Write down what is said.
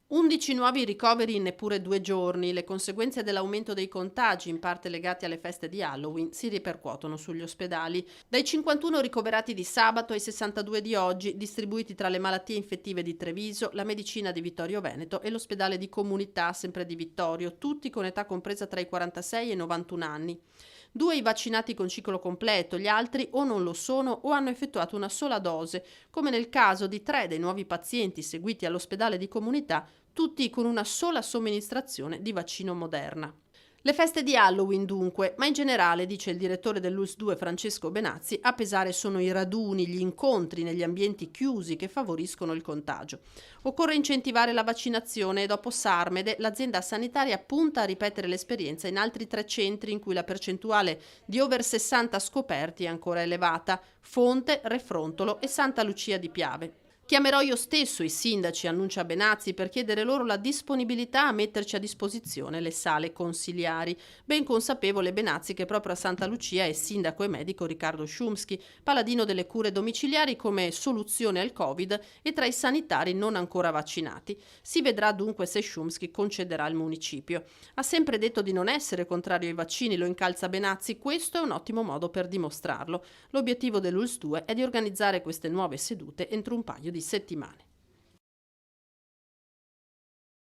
11 nuovi ricoveri in neppure 2 giorni. Le conseguenze dell'aumento dei contagi, in parte legati alle feste di Halloween, si ripercuotono sugli ospedali. Dai 51 ricoverati di sabato ai 62 di oggi, distribuiti tra le malattie infettive di Treviso, la medicina di Vittorio Veneto e l'ospedale di comunità, sempre di Vittorio, tutti con età compresa tra i 46 e i 91 anni. 2 i vaccinati con ciclo completo, gli altri o non lo sono o hanno effettuato una sola dose, come nel caso di 3 dei nuovi pazienti seguiti all'ospedale di comunità, tutti con una sola somministrazione di vaccino Moderna. Le feste di Halloween dunque, ma in generale, dice il direttore dell'ULSS 2 Francesco Benazzi, a pesare sono i raduni, gli incontri negli ambienti chiusi che favoriscono il contagio. Occorre incentivare la vaccinazione e dopo Sarmede l'azienda sanitaria punta a ripetere l'esperienza in altri 3 centri in cui la percentuale di over 60 scoperti è ancora elevata: Fonte, Refrontolo e Santa Lucia di Piave. Chiamerò io stesso i sindaci, annuncia Benazzi, per chiedere loro la disponibilità a metterci a disposizione le sale consiliari, ben consapevole Benazzi che proprio a Santa Lucia è sindaco e medico Riccardo Szumski, paladino delle cure domiciliari come soluzione al Covid e tra i sanitari non ancora vaccinati. Si vedrà dunque se Szumski concederà al municipio. Ha sempre detto di non essere contrario ai vaccini, lo incalza Benazzi, questo è un ottimo modo per dimostrarlo. L'obiettivo dell'ULSS 2 è di organizzare queste nuove sedute entro un paio di settimane.